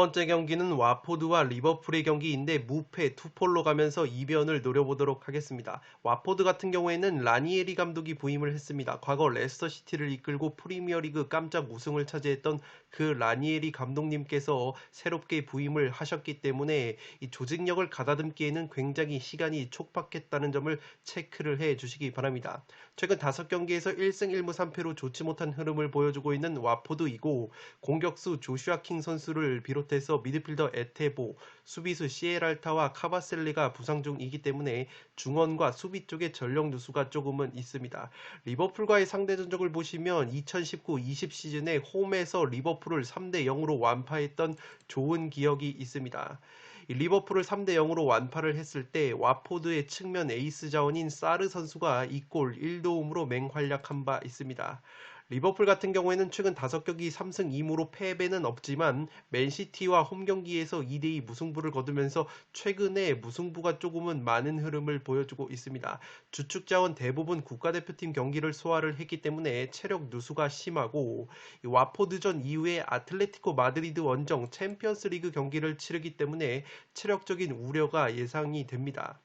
첫 번째 경기는 와포드와 리버풀의 경기인데 무패 투폴로 가면서 이변을 노려보도록 하겠습니다. 와포드 같은 경우에는 라니에리 감독이 부임을 했습니다. 과거 레스터시티를 이끌고 프리미어리그 깜짝 우승을 차지했던 그 라니에리 감독님께서 새롭게 부임을 하셨기 때문에 이 조직력을 가다듬기에는 굉장히 시간이 촉박했다는 점을 체크를 해 주시기 바랍니다. 최근 5경기에서 1승 1무 3패로 좋지 못한 흐름을 보여주고 있는 와포드이고, 공격수 조슈아 킹 선수를 비롯해서 미드필더 에테보, 수비수 시에랄타와 카바셀리가 부상 중이기 때문에 중원과 수비 쪽에 전력 누수가 조금은 있습니다. 리버풀과의 상대 전적을 보시면 2019-20 시즌에 홈에서 리버풀을 3대 0으로 완파했던 좋은 기억이 있습니다. 리버풀을 3대 0으로 완파를 했을 때 와포드의 측면 에이스 자원인 사르 선수가 2골 1도움으로 맹활약한 바 있습니다. 리버풀 같은 경우에는 최근 5경기 3승 2무로 패배는 없지만 맨시티와 홈경기에서 2대2 무승부를 거두면서 최근에 무승부가 조금은 많은 흐름을 보여주고 있습니다. 주축 자원 대부분 국가대표팀 경기를 소화를 했기 때문에 체력 누수가 심하고, 와포드전 이후에 아틀레티코 마드리드 원정 챔피언스리그 경기를 치르기 때문에 체력적인 우려가 예상이 됩니다.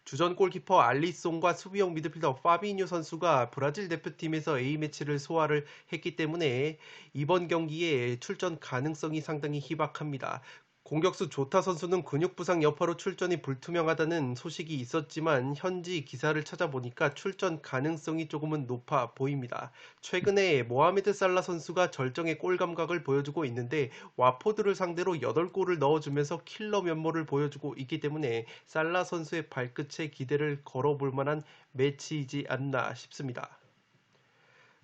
주전 골키퍼 알리송과 수비형 미드필더 파비뉴 선수가 브라질 대표팀에서 A매치를 소화를 했기 때문에 이번 경기에 출전 가능성이 상당히 희박합니다. 공격수 조타 선수는 근육 부상 여파로 출전이 불투명하다는 소식이 있었지만 현지 기사를 찾아보니까 출전 가능성이 조금은 높아 보입니다. 최근에 모하메드 살라 선수가 절정의 골 감각을 보여주고 있는데 와포드를 상대로 8골을 넣어주면서 킬러 면모를 보여주고 있기 때문에 살라 선수의 발끝에 기대를 걸어볼 만한 매치이지 않나 싶습니다.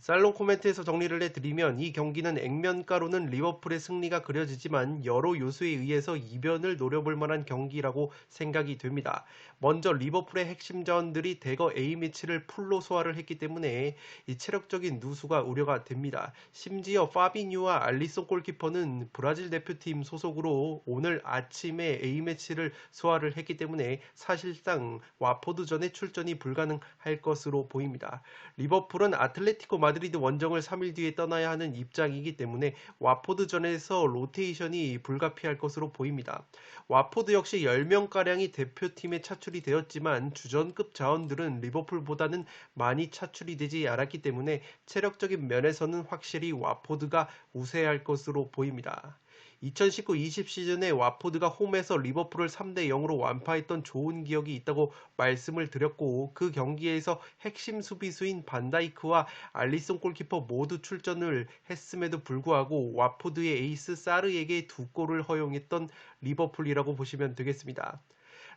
살롱 코멘트에서 정리를 해드리면, 이 경기는 액면가로는 리버풀의 승리가 그려지지만 여러 요소에 의해서 이변을 노려볼 만한 경기라고 생각이 됩니다. 먼저 리버풀의 핵심 자원들이 대거 A매치를 풀로 소화를 했기 때문에 이 체력적인 누수가 우려가 됩니다. 심지어 파비뉴와 알리송 골키퍼는 브라질 대표팀 소속으로 오늘 아침에 A매치를 소화를 했기 때문에 사실상 와포드전에 출전이 불가능할 것으로 보입니다. 리버풀은 아틀레티코 마드리드 원정을 3일 뒤에 떠나야 하는 입장이기 때문에 와포드전에서 로테이션이 불가피할 것으로 보입니다. 와포드 역시 10명가량이 대표팀에 차출이 되었지만 주전급 자원들은 리버풀보다는 많이 차출이 되지 않았기 때문에 체력적인 면에서는 확실히 와포드가 우세할 것으로 보입니다. 2019-20 시즌에 와포드가 홈에서 리버풀을 3대 0으로 완파했던 좋은 기억이 있다고 말씀을 드렸고, 그 경기에서 핵심 수비수인 반다이크와 알리송 골키퍼 모두 출전을 했음에도 불구하고 와포드의 에이스 사르에게 2골을 허용했던 리버풀이라고 보시면 되겠습니다.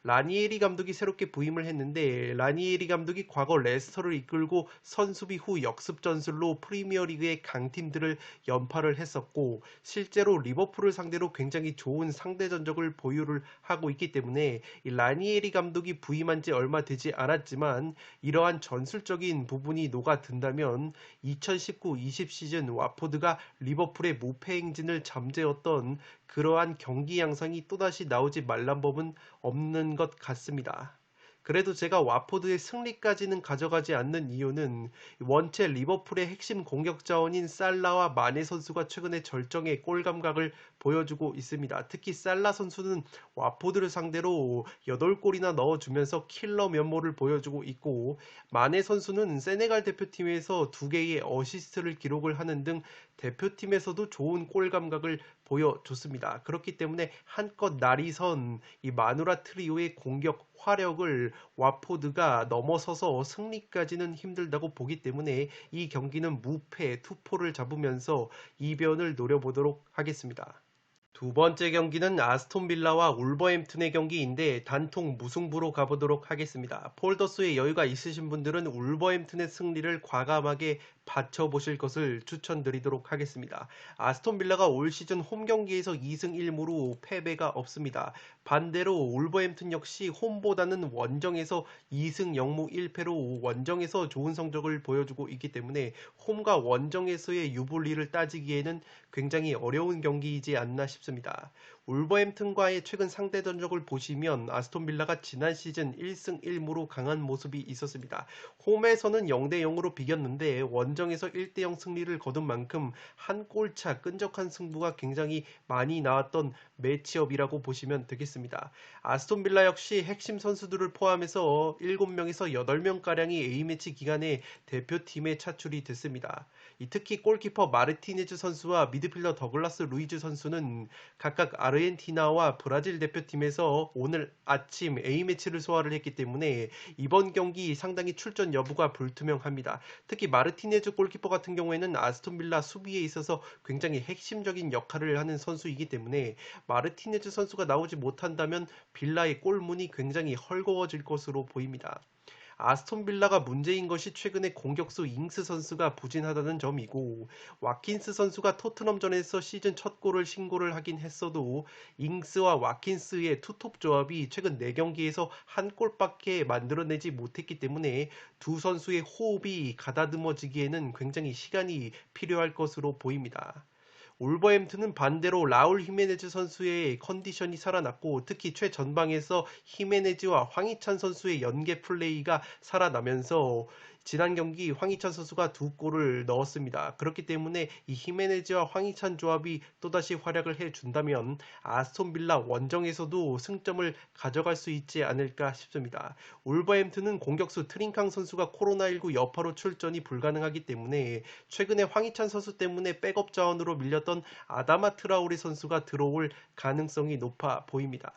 라니에리 감독이 새롭게 부임을 했는데, 라니에리 감독이 과거 레스터를 이끌고 선수비 후 역습 전술로 프리미어리그의 강팀들을 연파를 했었고, 실제로 리버풀을 상대로 굉장히 좋은 상대 전적을 보유를 하고 있기 때문에 이 라니에리 감독이 부임한 지 얼마 되지 않았지만 이러한 전술적인 부분이 녹아든다면 2019-20 시즌 와포드가 리버풀의 무패 행진을 잠재웠던 그러한 경기 양상이 또다시 나오지 말란 법은 없는 것 같습니다. 그래도 제가 와포드의 승리까지는 가져가지 않는 이유는 원체 리버풀의 핵심 공격 자원인 살라와 마네 선수가 최근에 절정의 골 감각을 보여주고 있습니다. 특히 살라 선수는 와포드를 상대로 8골이나 넣어주면서 킬러 면모를 보여주고 있고, 마네 선수는 세네갈 대표팀에서 2개의 어시스트를 기록을 하는 등 대표팀에서도 좋은 골 감각을 보여줬습니다. 그렇기 때문에 한껏 날이 선 이 마누라 트리오의 공격 화력을 와포드가 넘어서서 승리까지는 힘들다고 보기 때문에 이 경기는 무패 투포를 잡으면서 이변을 노려보도록 하겠습니다. 두 번째 경기는 아스톤 빌라와 울버햄튼의 경기인데 단통 무승부로 가보도록 하겠습니다. 폴더스의 여유가 있으신 분들은 울버햄튼의 승리를 과감하게 받쳐보실 것을 추천드리도록 하겠습니다. 아스톤 빌라가 올 시즌 홈 경기에서 2승 1무로 패배가 없습니다. 반대로 울버햄튼 역시 홈보다는 원정에서 2승 0무 1패로 원정에서 좋은 성적을 보여주고 있기 때문에 홈과 원정에서의 유불리를 따지기에는 굉장히 어려운 경기이지 않나 싶습니다. 울버햄튼과의 최근 상대 전적을 보시면 아스톤 빌라가 지난 시즌 1승 1무로 강한 모습이 있었습니다. 홈에서는 0대 0으로 비겼는데 원정에서 1대 0 승리를 거둔 만큼 한 골차 끈적한 승부가 굉장히 많이 나왔던 매치업이라고 보시면 되겠습니다. 아스톤 빌라 역시 핵심 선수들을 포함해서 7명에서 8명가량이 A매치 기간에 대표팀에 차출이 됐습니다. 특히 골키퍼 마르티네즈 선수와 미드필더 더글라스 루이즈 선수는 각각 아르헨티나와 브라질 대표팀에서 오늘 아침 A매치를 소화를 했기 때문에 이번 경기 상당히 출전 여부가 불투명합니다. 특히 마르티네즈 골키퍼 같은 경우에는 아스톤 빌라 수비에 있어서 굉장히 핵심적인 역할을 하는 선수이기 때문에 마르티네즈 선수가 나오지 못한다면 빌라의 골문이 굉장히 헐거워질 것으로 보입니다. 아스톤 빌라가 문제인 것이 최근에 공격수 잉스 선수가 부진하다는 점이고 와킨스 선수가 토트넘전에서 시즌 첫 골을 신고를 하긴 했어도 잉스와 와킨스의 투톱 조합이 최근 4경기에서 한 골밖에 만들어내지 못했기 때문에 두 선수의 호흡이 가다듬어지기에는 굉장히 시간이 필요할 것으로 보입니다. 울버햄튼은 반대로 라울 히메네즈 선수의 컨디션이 살아났고 특히 최전방에서 히메네즈와 황희찬 선수의 연계 플레이가 살아나면서 지난 경기 황희찬 선수가 2골을 넣었습니다. 그렇기 때문에 이 히메네즈와 황희찬 조합이 또다시 활약을 해준다면 아스톤 빌라 원정에서도 승점을 가져갈 수 있지 않을까 싶습니다. 울버햄튼은 공격수 트링캉 선수가 코로나19 여파로 출전이 불가능하기 때문에 최근에 황희찬 선수 때문에 백업 자원으로 밀렸던 아다마 트라오레 선수가 들어올 가능성이 높아 보입니다.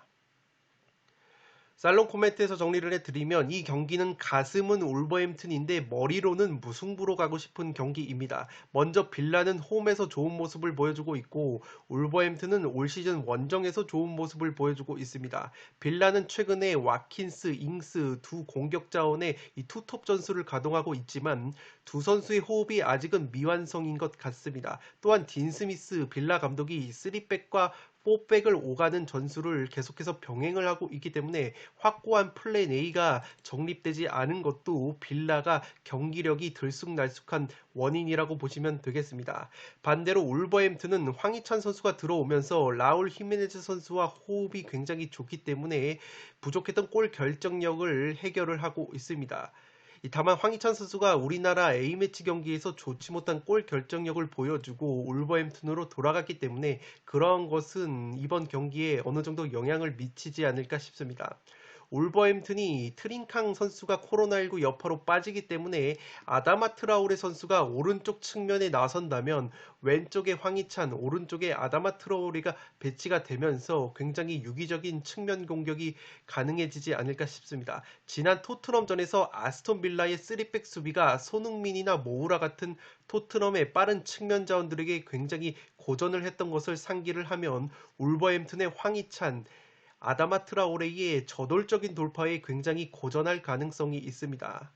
살롱 코멘트에서 정리를 해드리면 이 경기는 가슴은 울버햄튼인데 머리로는 무승부로 가고 싶은 경기입니다. 먼저 빌라는 홈에서 좋은 모습을 보여주고 있고 울버햄튼은 올 시즌 원정에서 좋은 모습을 보여주고 있습니다. 빌라는 최근에 와킨스, 잉스 두 공격 자원의 이 투톱 전술을 가동하고 있지만 두 선수의 호흡이 아직은 미완성인 것 같습니다. 또한 딘 스미스 빌라 감독이 3백과 4백을 오가는 전술을 계속해서 병행을 하고 있기 때문에 확고한 플랜 A가 정립되지 않은 것도 빌라가 경기력이 들쑥날쑥한 원인이라고 보시면 되겠습니다. 반대로 울버햄튼은 황희찬 선수가 들어오면서 라울 히메네즈 선수와 호흡이 굉장히 좋기 때문에 부족했던 골 결정력을 해결을 하고 있습니다. 다만 황희찬 선수가 우리나라 A매치 경기에서 좋지 못한 골 결정력을 보여주고 울버햄튼으로 돌아갔기 때문에 그러한 것은 이번 경기에 어느 정도 영향을 미치지 않을까 싶습니다. 울버햄튼이 트링캉 선수가 코로나19 여파로 빠지기 때문에 아다마 트라오레 선수가 오른쪽 측면에 나선다면 왼쪽에 황희찬, 오른쪽에 아다마 트라오레가 배치가 되면서 굉장히 유기적인 측면 공격이 가능해지지 않을까 싶습니다. 지난 토트넘전에서 아스톤 빌라의 3백 수비가 손흥민이나 모우라 같은 토트넘의 빠른 측면 자원들에게 굉장히 고전을 했던 것을 상기를 하면 울버햄튼의 황희찬, 아다마 트라오레의 저돌적인 돌파에 굉장히 고전할 가능성이 있습니다.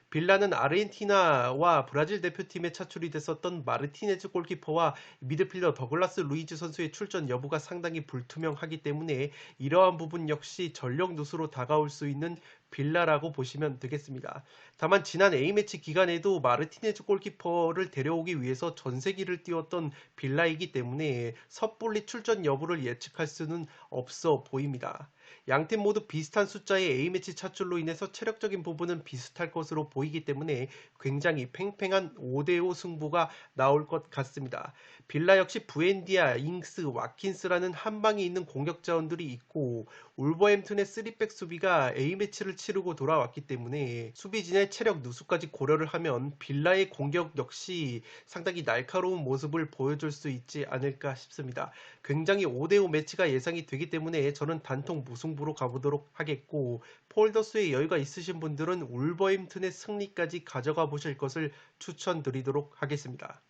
빌라는 아르헨티나와 브라질 대표팀에 차출이 됐었던 마르티네즈 골키퍼와 미드필더 더글라스 루이즈 선수의 출전 여부가 상당히 불투명하기 때문에 이러한 부분 역시 전력 누수로 다가올 수 있는 빌라라고 보시면 되겠습니다. 다만 지난 A매치 기간에도 마르티네즈 골키퍼를 데려오기 위해서 전세기를 띄웠던 빌라이기 때문에 섣불리 출전 여부를 예측할 수는 없어 보입니다. 양팀 모두 비슷한 숫자의 A매치 차출로 인해서 체력적인 부분은 비슷할 것으로 보이기 때문에 굉장히 팽팽한 5대5 승부가 나올 것 같습니다. 빌라 역시 부엔디아, 잉스, 와킨스라는 한방에 있는 공격 자원들이 있고 울버햄튼의 3백 수비가 A매치를 치르고 돌아왔기 때문에 수비진의 체력 누수까지 고려를 하면 빌라의 공격 역시 상당히 날카로운 모습을 보여줄 수 있지 않을까 싶습니다. 굉장히 5대5 매치가 예상이 되기 때문에 저는 단통 무승부로 가보도록 하겠고 폴더스의 여유가 있으신 분들은 울버햄튼의 승리까지 가져가 보실 것을 추천드리도록 하겠습니다.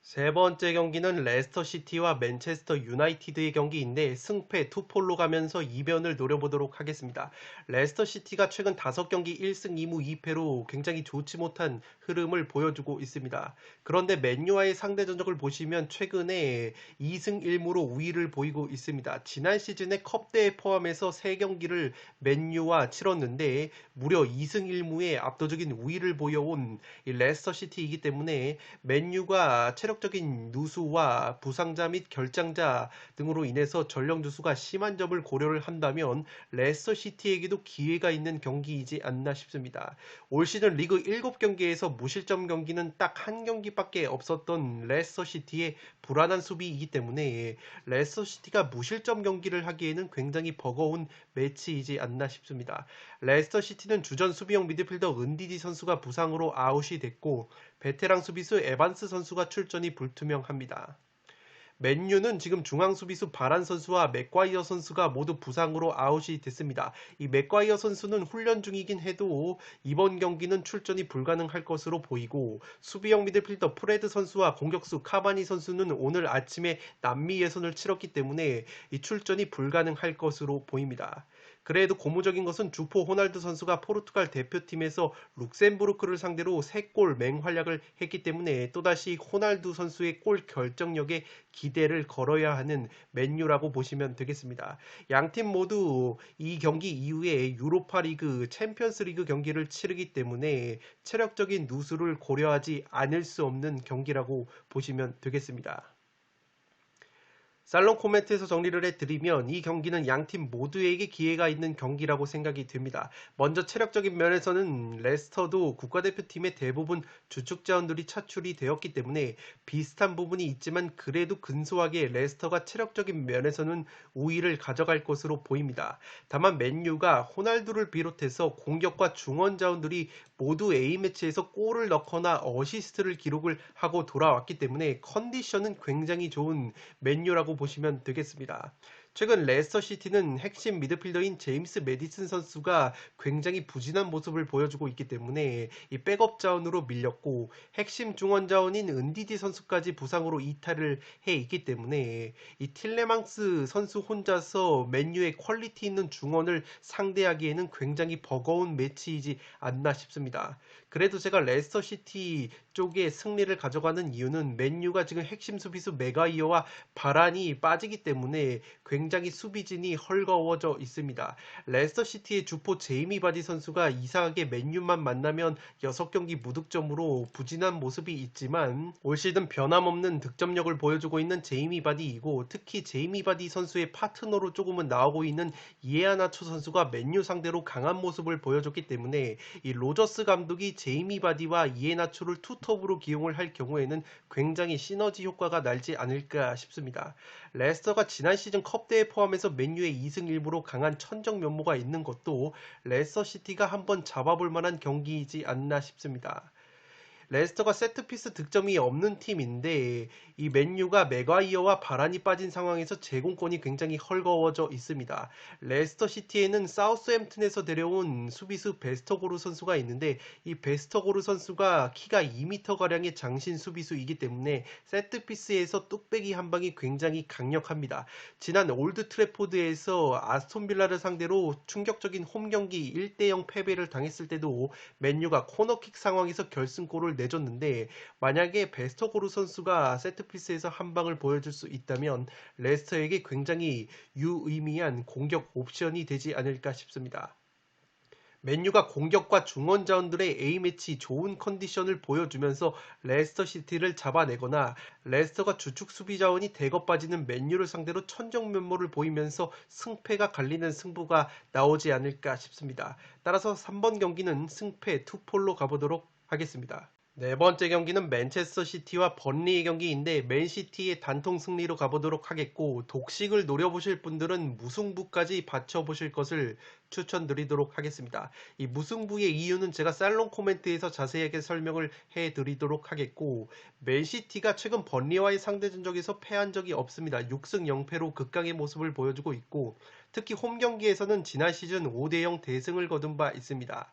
세 번째 경기는 레스터 시티와 맨체스터 유나이티드의 경기인데 승패 투폴로 가면서 이변을 노려보도록 하겠습니다. 레스터 시티가 최근 5경기 1승 2무 2패로 굉장히 좋지 못한 흐름을 보여주고 있습니다. 그런데 맨유와의 상대 전적을 보시면 최근에 2승 1무로 우위를 보이고 있습니다. 지난 시즌에 컵대회 포함해서 3경기를 맨유와 치렀는데 무려 2승 1무의 압도적인 우위를 보여온 이 레스터 시티이기 때문에 맨유가 체력적인 누수와 부상자 및 결장자 등으로 인해서 전력 누수가 심한 점을 고려를 한다면 레스터 시티에게도 기회가 있는 경기이지 않나 싶습니다. 올 시즌 리그 7경기에서 무실점 경기는 딱 한 경기밖에 없었던 레스터 시티의 불안한 수비이기 때문에 레스터 시티가 무실점 경기를 하기에는 굉장히 버거운 매치이지 않나 싶습니다. 레스터 시티는 주전 수비형 미드필더 은디디 선수가 부상으로 아웃이 됐고 베테랑 수비수 에반스 선수가 출전이 불투명합니다. 맨유는 지금 중앙 수비수 바란 선수와 맥과이어 선수가 모두 부상으로 아웃이 됐습니다. 이 맥과이어 선수는 훈련 중이긴 해도 이번 경기는 출전이 불가능할 것으로 보이고 수비형 미드필더 프레드 선수와 공격수 카바니 선수는 오늘 아침에 남미 예선을 치렀기 때문에 이 출전이 불가능할 것으로 보입니다. 그래도 고무적인 것은 주포 호날두 선수가 포르투갈 대표팀에서 룩셈부르크를 상대로 3골 맹활약을 했기 때문에 또다시 호날두 선수의 골 결정력에 기대를 걸어야 하는 맨유라고 보시면 되겠습니다. 양팀 모두 이 경기 이후에 유로파리그, 챔피언스리그 경기를 치르기 때문에 체력적인 누수를 고려하지 않을 수 없는 경기라고 보시면 되겠습니다. 살롱 코멘트에서 정리를 해드리면 이 경기는 양팀 모두에게 기회가 있는 경기라고 생각이 됩니다. 먼저 체력적인 면에서는 레스터도 국가대표팀의 대부분 주축 자원들이 차출이 되었기 때문에 비슷한 부분이 있지만 그래도 근소하게 레스터가 체력적인 면에서는 우위를 가져갈 것으로 보입니다. 다만 맨유가 호날두를 비롯해서 공격과 중원 자원들이 모두 A매치에서 골을 넣거나 어시스트를 기록을 하고 돌아왔기 때문에 컨디션은 굉장히 좋은 맨유라고 보시면 되겠습니다. 최근 레스터 시티는 핵심 미드필더인 제임스 매디슨 선수가 굉장히 부진한 모습을 보여주고 있기 때문에 이 백업 자원으로 밀렸고 핵심 중원 자원인 은디디 선수까지 부상으로 이탈을 해 있기 때문에 이 틸레망스 선수 혼자서 맨유의 퀄리티 있는 중원을 상대하기에는 굉장히 버거운 매치이지 않나 싶습니다. 그래도 제가 레스터 시티 쪽에 승리를 가져가는 이유는 맨유가 지금 핵심 수비수 메가이어와 바란이 빠지기 때문에 굉장히 수비진이 헐거워져 있습니다. 레스터 시티의 주포 제이미 바디 선수가 이상하게 맨유만 만나면 6경기 무득점으로 부진한 모습이 있지만 올 시즌 변함없는 득점력을 보여주고 있는 제이미 바디이고 특히 제이미 바디 선수의 파트너로 조금은 나오고 있는 이에아나초 선수가 맨유 상대로 강한 모습을 보여줬기 때문에 이 로저스 감독이 제이미 바디와 이에나초를 투톱으로 기용을 할 경우에는 굉장히 시너지 효과가 날지 않을까 싶습니다. 레스터가 지난 시즌 컵대회 포함해서 맨유의 2승 1무로 강한 천정 면모가 있는 것도 레스터 시티가 한번 잡아볼 만한 경기이지 않나 싶습니다. 레스터가 세트피스 득점이 없는 팀인데 이 맨유가 맥과이어와 바란이 빠진 상황에서 제공권이 굉장히 헐거워져 있습니다. 레스터 시티에는 사우스햄튼에서 데려온 수비수 베스터고르 선수가 있는데 이 베스터고르 선수가 키가 2m가량의 장신 수비수이기 때문에 세트피스에서 뚝배기 한 방이 굉장히 강력합니다. 지난 올드 트래포드에서 아스톤빌라를 상대로 충격적인 홈 경기 1대0 패배를 당했을 때도 맨유가 코너킥 상황에서 결승골을 내줬는데 만약에 베스터고르 선수가 세트피스에서 한 방을 보여줄 수 있다면 레스터에게 굉장히 유의미한 공격 옵션이 되지 않을까 싶습니다. 맨유가 공격과 중원 자원들의 A매치 좋은 컨디션을 보여주면서 레스터 시티를 잡아내거나 레스터가 주축 수비 자원이 대거 빠지는 맨유를 상대로 천정면모를 보이면서 승패가 갈리는 승부가 나오지 않을까 싶습니다. 따라서 3번 경기는 승패 투폴로 가보도록 하겠습니다. 네 번째 경기는 맨체스터 시티와 번리의 경기인데 맨시티의 단통 승리로 가보도록 하겠고 독식을 노려보실 분들은 무승부까지 받쳐보실 것을 추천드리도록 하겠습니다. 이 무승부의 이유는 제가 살롱 코멘트에서 자세하게 설명을 해드리도록 하겠고 맨시티가 최근 번리와의 상대 전적에서 패한 적이 없습니다. 6승 0패로 극강의 모습을 보여주고 있고 특히 홈 경기에서는 지난 시즌 5대0 대승을 거둔 바 있습니다.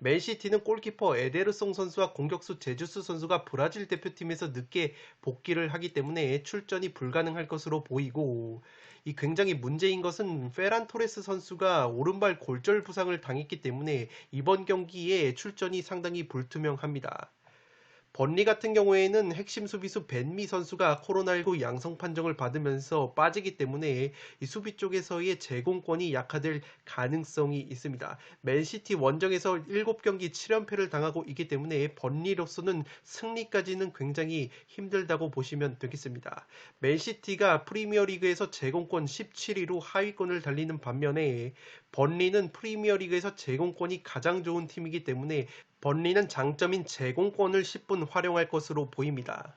맨시티는 골키퍼 에데르송 선수와 공격수 제주스 선수가 브라질 대표팀에서 늦게 복귀를 하기 때문에 출전이 불가능할 것으로 보이고, 이 굉장히 문제인 것은 페란 토레스 선수가 오른발 골절 부상을 당했기 때문에 이번 경기에 출전이 상당히 불투명합니다. 번리 같은 경우에는 핵심 수비수 벤미 선수가 코로나19 양성 판정을 받으면서 빠지기 때문에 이 수비 쪽에서의 제공권이 약화될 가능성이 있습니다. 맨시티 원정에서 7경기 7연패를 당하고 있기 때문에 번리로서는 승리까지는 굉장히 힘들다고 보시면 되겠습니다. 맨시티가 프리미어리그에서 제공권 17위로 하위권을 달리는 반면에 번리는 프리미어리그에서 제공권이 가장 좋은 팀이기 때문에 번리는 장점인 제공권을 10분 활용할 것으로 보입니다.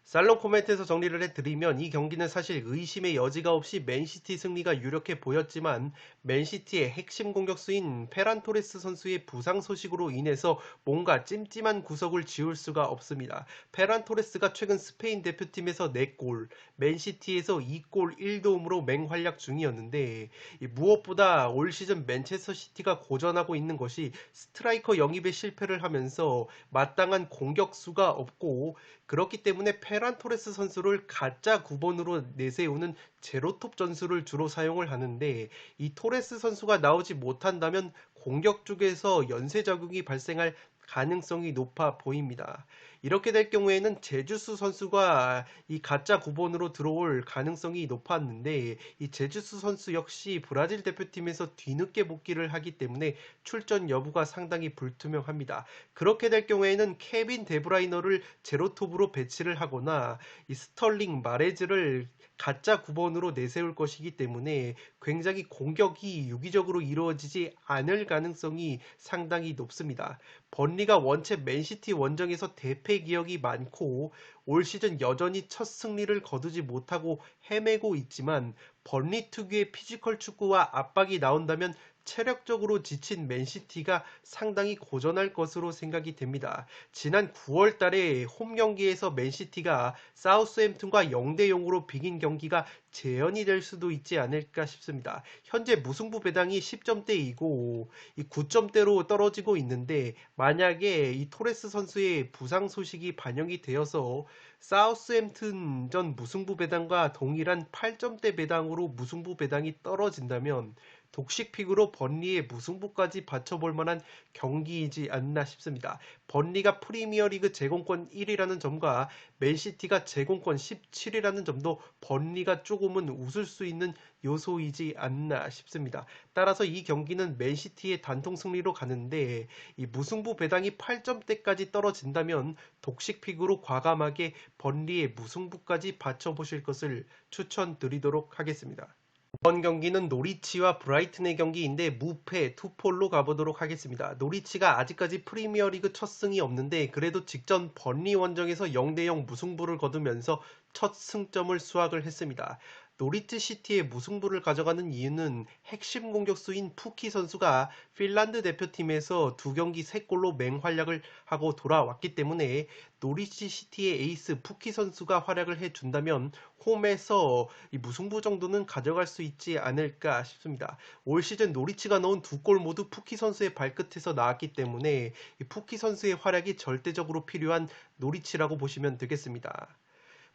살롱 코멘트에서 정리를 해드리면 이 경기는 사실 의심의 여지가 없이 맨시티 승리가 유력해 보였지만 맨시티의 핵심 공격수인 페란 토레스 선수의 부상 소식으로 인해서 뭔가 찜찜한 구석을 지울 수가 없습니다. 페란 토레스가 최근 스페인 대표팀에서 4골, 맨시티에서 2골 1도움으로 맹활약 중이었는데 무엇보다 올 시즌 맨체스터 시티가 고전하고 있는 것이 스트라이커 영입에 실패를 하면서 마땅한 공격수가 없고, 그렇기 때문에 페란 토레스 선수를 가짜 9번으로 내세우는 제로톱 전술을 주로 사용을 하는데, 이 토레스 선수가 나오지 못한다면 공격 쪽에서 연쇄 작용이 발생할 가능성이 높아 보입니다. 이렇게 될 경우에는 제주스 선수가 이 가짜 9번으로 들어올 가능성이 높았는데, 이 제주스 선수 역시 브라질 대표팀에서 뒤늦게 복귀를 하기 때문에 출전 여부가 상당히 불투명합니다. 그렇게 될 경우에는 케빈 데브라이너를 제로톱으로 배치를 하거나 이 스털링 마레즈를 가짜 9번으로 내세울 것이기 때문에 굉장히 공격이 유기적으로 이루어지지 않을 가능성이 상당히 높습니다. 번리가 원체 맨시티 원정에서 대패 기억이 많고 올 시즌 여전히 첫 승리를 거두지 못하고 헤매고 있지만, 번리 특유의 피지컬 축구와 압박이 나온다면 체력적으로 지친 맨시티가 상당히 고전할 것으로 생각이 됩니다. 지난 9월 달에 홈 경기에서 맨시티가 사우스햄튼과 0대0으로 비긴 경기가 재현이 될 수도 있지 않을까 싶습니다. 현재 무승부 배당이 10점대이고 이 9점대로 떨어지고 있는데, 만약에 이 토레스 선수의 부상 소식이 반영이 되어서 사우스햄튼전 무승부 배당과 동일한 8점대 배당으로 무승부 배당이 떨어진다면 독식픽으로 번리의 무승부까지 받쳐볼 만한 경기이지 않나 싶습니다. 번리가 프리미어리그 제공권 1위라는 점과 맨시티가 제공권 17위라는 점도 번리가 조금은 웃을 수 있는 요소이지 않나 싶습니다. 따라서 이 경기는 맨시티의 단통 승리로 가는데, 이 무승부 배당이 8점대까지 떨어진다면 독식픽으로 과감하게 번리의 무승부까지 받쳐보실 것을 추천드리도록 하겠습니다. 이번 경기는 노리치와 브라이튼의 경기인데 무패 투폴로 가보도록 하겠습니다. 노리치가 아직까지 프리미어리그 첫 승이 없는데 그래도 직전 번리 원정에서 0대0 무승부를 거두면서 첫 승점을 수확을 했습니다. 노리치 시티의 무승부를 가져가는 이유는 핵심 공격수인 푸키 선수가 핀란드 대표팀에서 2경기 3골로 맹활약을 하고 돌아왔기 때문에 노리치 시티의 에이스 푸키 선수가 활약을 해준다면 홈에서 이 무승부 정도는 가져갈 수 있지 않을까 싶습니다. 올 시즌 노리치가 넣은 2골 모두 푸키 선수의 발끝에서 나왔기 때문에 이 푸키 선수의 활약이 절대적으로 필요한 노리치라고 보시면 되겠습니다.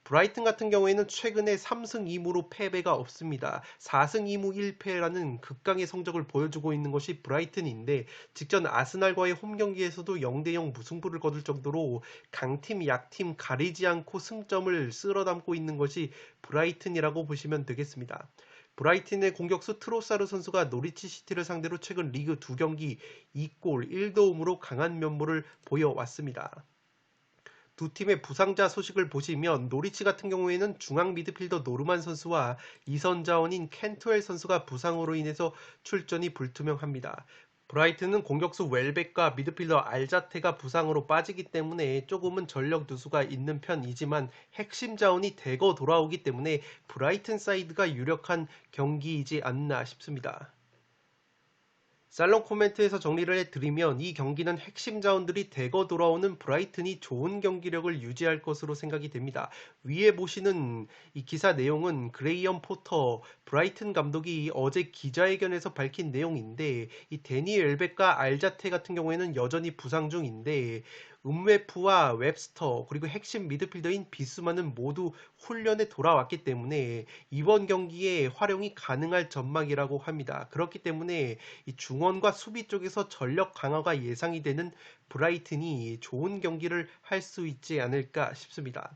브라이튼 같은 경우에는 최근에 3승 2무로 패배가 없습니다. 4승 2무 1패라는 극강의 성적을 보여주고 있는 것이 브라이튼인데, 직전 아스날과의 홈 경기에서도 0대0 무승부를 거둘 정도로 강팀 약팀 가리지 않고 승점을 쓸어담고 있는 것이 브라이튼이라고 보시면 되겠습니다. 브라이튼의 공격수 트로사르 선수가 노리치 시티를 상대로 최근 리그 2경기 2골 1도움으로 강한 면모를 보여왔습니다. 두 팀의 부상자 소식을 보시면 노리치 같은 경우에는 중앙 미드필더 노르만 선수와 이선 자원인 캔트웰 선수가 부상으로 인해서 출전이 불투명합니다. 브라이튼은 공격수 웰백과 미드필더 알자테가 부상으로 빠지기 때문에 조금은 전력 누수가 있는 편이지만 핵심 자원이 대거 돌아오기 때문에 브라이튼 사이드가 유력한 경기이지 않나 싶습니다. 살롱 코멘트에서 정리를 해드리면 이 경기는 핵심 자원들이 대거 돌아오는 브라이튼이 좋은 경기력을 유지할 것으로 생각이 됩니다. 위에 보시는 이 기사 내용은 그레이엄 포터 브라이튼 감독이 어제 기자회견에서 밝힌 내용인데 이 데니 웰벡과 알자테 같은 경우에는 여전히 부상 중인데 음웨프와 웹스터 그리고 핵심 미드필더인 비수마는 모두 훈련에 돌아왔기 때문에 이번 경기에 활용이 가능할 전망이라고 합니다. 그렇기 때문에 이 중원과 수비 쪽에서 전력 강화가 예상이 되는 브라이튼이 좋은 경기를 할 수 있지 않을까 싶습니다.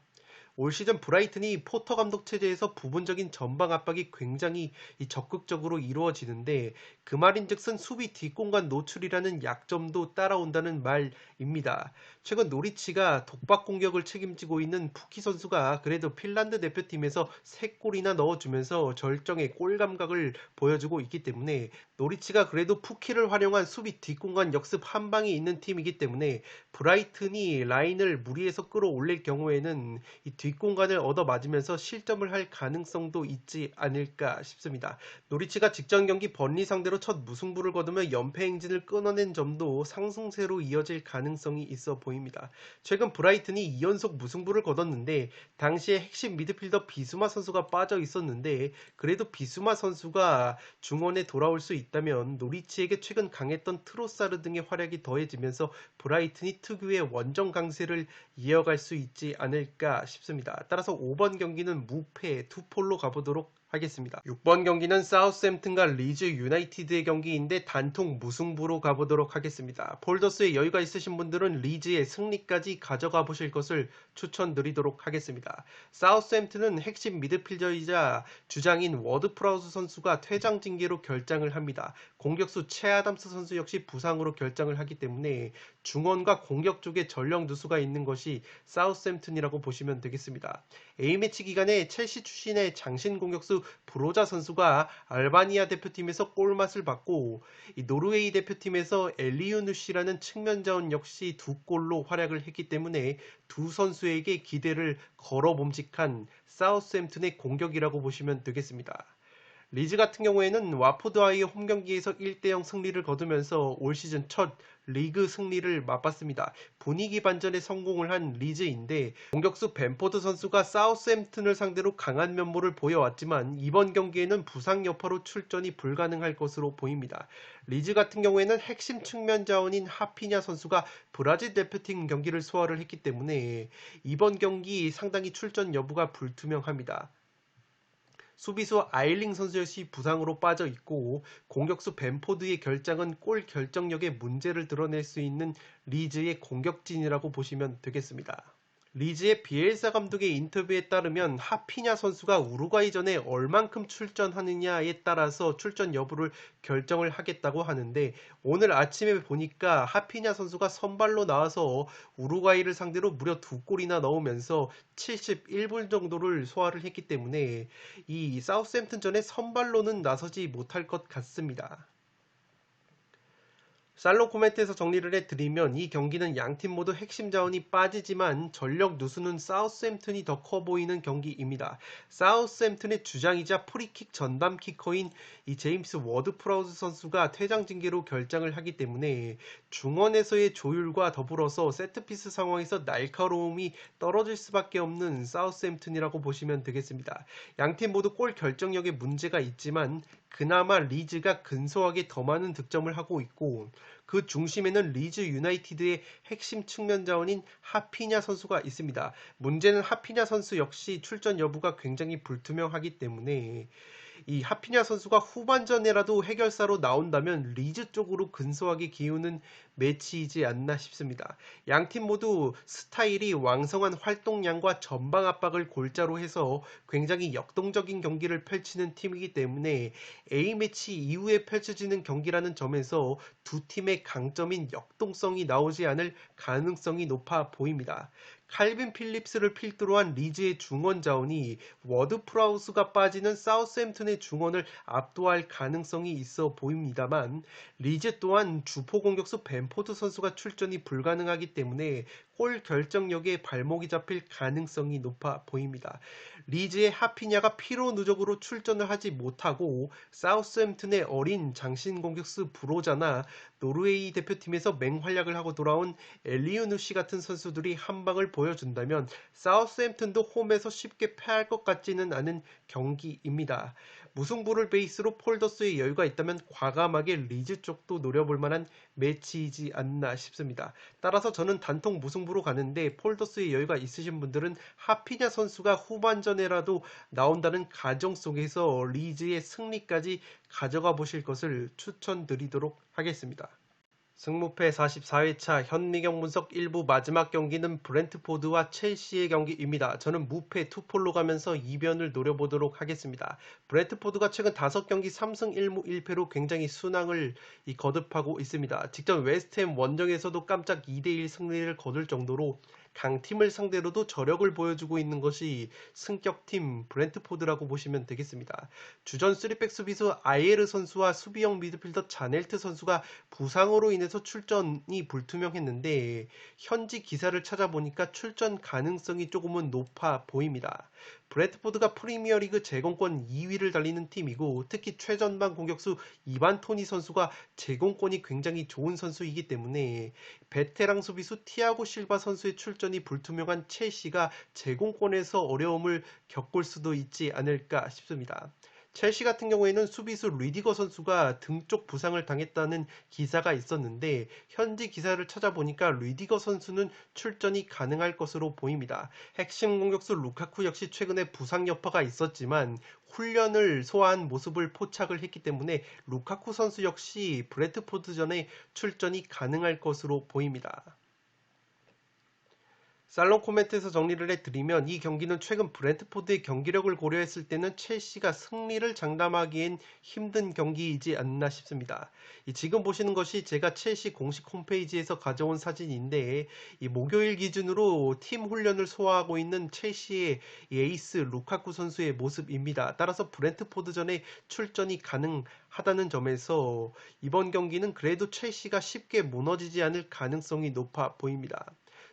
올 시즌 브라이튼이 포터 감독 체제에서 부분적인 전방 압박이 굉장히 적극적으로 이루어지는데 그 말인즉슨 수비 뒷공간 노출이라는 약점도 따라온다는 말입니다. 최근 노리치가 독박 공격을 책임지고 있는 푸키 선수가 그래도 핀란드 대표팀에서 3골이나 넣어주면서 절정의 골 감각을 보여주고 있기 때문에 노리치가 그래도 푸키를 활용한 수비 뒷공간 역습 한 방이 있는 팀이기 때문에 브라이튼이 라인을 무리해서 끌어올릴 경우에는 이 뒷공간을 얻어맞으면서 실점을 할 가능성도 있지 않을까 싶습니다. 노리치가 직전 경기 번리 상대로 첫 무승부를 거두며 연패 행진을 끊어낸 점도 상승세로 이어질 가능성이 있어 보입니다. 최근 브라이튼이 2연속 무승부를 거뒀는데 당시에 핵심 미드필더 비수마 선수가 빠져 있었는데 그래도 비수마 선수가 중원에 돌아올 수 있다면 노리치에게 최근 강했던 트로사르 등의 활약이 더해지면서 브라이튼이 특유의 원정 강세를 이어갈 수 있지 않을까 싶습니다. 따라서 5번 경기는 무패 투폴로 가보도록 하겠습니다. 6번 경기는 사우스햄튼과 리즈 유나이티드의 경기인데 단통 무승부로 가보도록 하겠습니다. 폴더스에 여유가 있으신 분들은 리즈의 승리까지 가져가 보실 것을 추천드리도록 하겠습니다. 사우스햄튼은 핵심 미드필더이자 주장인 워드 프라우스 선수가 퇴장 징계로 결장을 합니다. 공격수 채 아담스 선수 역시 부상으로 결장을 하기 때문에 중원과 공격 쪽에 전력 누수가 있는 것이 사우스햄튼이라고 보시면 되겠습니다. A매치 기간에 첼시 출신의 장신 공격수 브로자 선수가 알바니아 대표팀에서 골맛을 봤고 이 노르웨이 대표팀에서 엘리유누시라는 측면 자원 역시 2골로 활약을 했기 때문에 두 선수에게 기대를 걸어봄직한 사우스햄튼의 공격이라고 보시면 되겠습니다. 리즈 같은 경우에는 와포드와의 홈경기에서 1대0 승리를 거두면서 올 시즌 첫 리그 승리를 맛봤습니다. 분위기 반전에 성공을 한 리즈인데 공격수 벤포드 선수가 사우스햄튼을 상대로 강한 면모를 보여왔지만 이번 경기에는 부상 여파로 출전이 불가능할 것으로 보입니다. 리즈 같은 경우에는 핵심 측면 자원인 하피냐 선수가 브라질 대표팀 경기를 소화를 했기 때문에 이번 경기 상당히 출전 여부가 불투명합니다. 수비수 아일링 선수 역시 부상으로 빠져 있고 공격수 벤포드의 결장은 골 결정력에 문제를 드러낼 수 있는 리즈의 공격진이라고 보시면 되겠습니다. 리즈의 비엘사 감독의 인터뷰에 따르면 하피냐 선수가 우루과이전에 얼만큼 출전하느냐에 따라서 출전 여부를 결정을 하겠다고 하는데 오늘 아침에 보니까 하피냐 선수가 선발로 나와서 우루과이를 상대로 무려 2골이나 넣으면서 71분 정도를 소화를 했기 때문에 이 사우스햄튼전에 선발로는 나서지 못할 것 같습니다. 살롱 코멘트에서 정리를 해드리면 이 경기는 양팀 모두 핵심 자원이 빠지지만 전력 누수는 사우스햄튼이 더 커 보이는 경기입니다. 사우스햄튼의 주장이자 프리킥 전담 키커인 이 제임스 워드 프라우스 선수가 퇴장 징계로 결장을 하기 때문에 중원에서의 조율과 더불어서 세트피스 상황에서 날카로움이 떨어질 수밖에 없는 사우스햄튼이라고 보시면 되겠습니다. 양팀 모두 골 결정력에 문제가 있지만 그나마 리즈가 근소하게 더 많은 득점을 하고 있고 그 중심에는 리즈 유나이티드의 핵심 측면 자원인 하피냐 선수가 있습니다. 문제는 하피냐 선수 역시 출전 여부가 굉장히 불투명하기 때문에 이 하피냐 선수가 후반전에라도 해결사로 나온다면 리즈 쪽으로 근소하게 기우는 매치이지 않나 싶습니다. 양팀 모두 스타일이 왕성한 활동량과 전방 압박을 골자로 해서 굉장히 역동적인 경기를 펼치는 팀이기 때문에 A매치 이후에 펼쳐지는 경기라는 점에서 두 팀의 강점인 역동성이 나오지 않을 가능성이 높아 보입니다. 칼빈 필립스를 필두로 한 리즈의 중원 자원이 워드 프라우스가 빠지는 사우스햄튼의 중원을 압도할 가능성이 있어 보입니다만 리즈 또한 주포 공격수 벤포드 선수가 출전이 불가능하기 때문에 골 결정력에 발목이 잡힐 가능성이 높아 보입니다. 리즈의 하피냐가 피로 누적으로 출전을 하지 못하고 사우스햄튼의 어린 장신 공격수 브로자나 노르웨이 대표팀에서 맹활약을 하고 돌아온 엘리우누시 같은 선수들이 한 방을 보여준다면 사우스햄튼도 홈에서 쉽게 패할 것 같지는 않은 경기입니다. 무승부를 베이스로 폴더스의 여유가 있다면 과감하게 리즈 쪽도 노려볼 만한 매치이지 않나 싶습니다. 따라서 저는 단통 무승부로 가는데 폴더스의 여유가 있으신 분들은 하피냐 선수가 후반전에라도 나온다는 가정 속에서 리즈의 승리까지 가져가 보실 것을 추천드리도록 하겠습니다. 승무패 44회차 현미경 분석 1부 마지막 경기는 브렌트포드와 첼시의 경기입니다. 저는 무패 투폴로 가면서 이변을 노려보도록 하겠습니다. 브렌트포드가 최근 5경기 3승 1무 1패로 굉장히 순항을 거듭하고 있습니다. 직전 웨스트햄 원정에서도 깜짝 2대1 승리를 거둘 정도로 강팀을 상대로도 저력을 보여주고 있는 것이 승격팀 브렌트포드라고 보시면 되겠습니다. 주전 3백 수비수 아이에르 선수와 수비형 미드필더 자넬트 선수가 부상으로 인해서 출전이 불투명했는데 현지 기사를 찾아보니까 출전 가능성이 조금은 높아 보입니다. 브렌트포드가 프리미어리그 제공권 2위를 달리는 팀이고 특히 최전방 공격수 이반 토니 선수가 제공권이 굉장히 좋은 선수이기 때문에 베테랑 수비수 티아고 실바 선수의 출전이 불투명한 첼시가 제공권에서 어려움을 겪을 수도 있지 않을까 싶습니다. 첼시 같은 경우에는 수비수 리디거 선수가 등 쪽 부상을 당했다는 기사가 있었는데 현지 기사를 찾아보니까 리디거 선수는 출전이 가능할 것으로 보입니다. 핵심 공격수 루카쿠 역시 최근에 부상 여파가 있었지만 훈련을 소화한 모습을 포착을 했기 때문에 루카쿠 선수 역시 브렌트포드전에 출전이 가능할 것으로 보입니다. 살롱 코멘트에서 정리를 해드리면 이 경기는 최근 브렌트포드의 경기력을 고려했을 때는 첼시가 승리를 장담하기엔 힘든 경기이지 않나 싶습니다. 지금 보시는 것이 제가 첼시 공식 홈페이지에서 가져온 사진인데 목요일 기준으로 팀 훈련을 소화하고 있는 첼시의 에이스 루카쿠 선수의 모습입니다. 따라서 브렌트포드전에 출전이 가능하다는 점에서 이번 경기는 그래도 첼시가 쉽게 무너지지 않을 가능성이 높아 보입니다.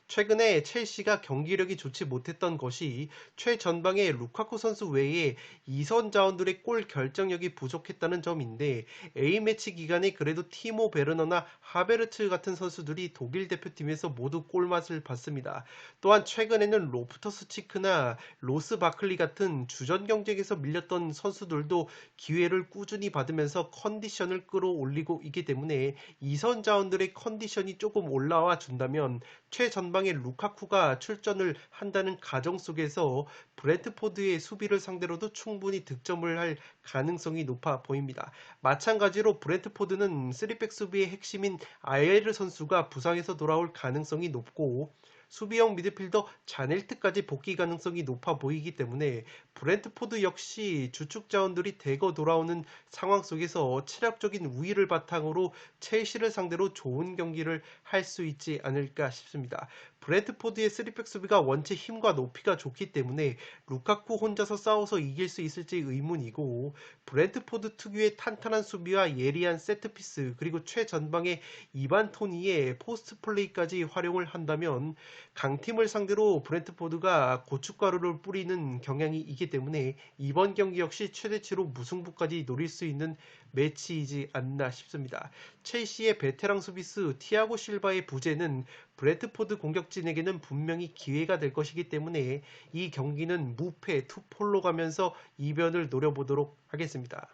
최근에 첼시가 경기력이 좋지 못했던 것이 최전방의 루카쿠 선수 외에 2선 자원들의 골 결정력이 부족했다는 점인데 A매치 기간에 그래도 티모 베르너나 하베르츠 같은 선수들이 독일 대표팀에서 모두 골맛을 봤습니다. 또한 최근에는 로프터스 치크나 로스 바클리 같은 주전 경쟁에서 밀렸던 선수들도 기회를 꾸준히 받으면서 컨디션을 끌어올리고 있기 때문에 2선 자원들의 컨디션이 조금 올라와 준다면 최전방의 루카쿠가 출전을 한다는 가정 속에서 브렌트포드의 수비를 상대로도 충분히 득점을 할 가능성이 높아 보입니다. 마찬가지로 브렌트포드는 3백 수비의 핵심인 아이에르 선수가 부상에서 돌아올 가능성이 높고 수비형 미드필더 자넬트까지 복귀 가능성이 높아 보이기 때문에 브렌트포드 역시 주축 자원들이 대거 돌아오는 상황 속에서 체력적인 우위를 바탕으로 첼시를 상대로 좋은 경기를 할 수 있지 않을까 싶습니다. 브렌트포드의 3백 수비가 원체 힘과 높이가 좋기 때문에 루카쿠 혼자서 싸워서 이길 수 있을지 의문이고 브렌트포드 특유의 탄탄한 수비와 예리한 세트피스 그리고 최전방의 이반 토니의 포스트 플레이까지 활용을 한다면 강팀을 상대로 브렌트포드가 고춧가루를 뿌리는 경향이 있기 때문에 이번 경기 역시 최대치로 무승부까지 노릴 수 있는 매치이지 않나 싶습니다. 첼시의 베테랑 수비수 티아고 실바의 부재는 브렌트포드 공격진에게는 분명히 기회가 될 것이기 때문에 이 경기는 무패 투폴로 가면서 이변을 노려보도록 하겠습니다.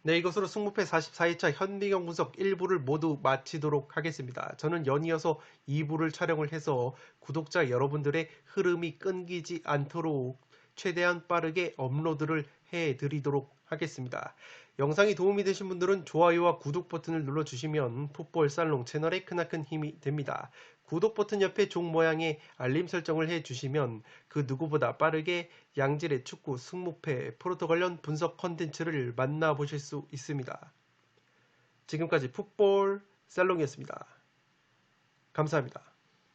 네, 이것으로 승무패 44회차 현미경 분석 1부를 모두 마치도록 하겠습니다. 저는 연이어서 2부를 촬영을 해서 구독자 여러분들의 흐름이 끊기지 않도록 최대한 빠르게 업로드를 해드리도록 하겠습니다. 영상이 도움이 되신 분들은 좋아요와 구독 버튼을 눌러주시면 풋볼 살롱 채널에 크나큰 힘이 됩니다. 구독 버튼 옆에 종 모양의 알림 설정을 해주시면 그 누구보다 빠르게 양질의 축구 승무패 프로토 관련 분석 컨텐츠를 만나보실 수 있습니다. 지금까지 풋볼 살롱이었습니다. 감사합니다.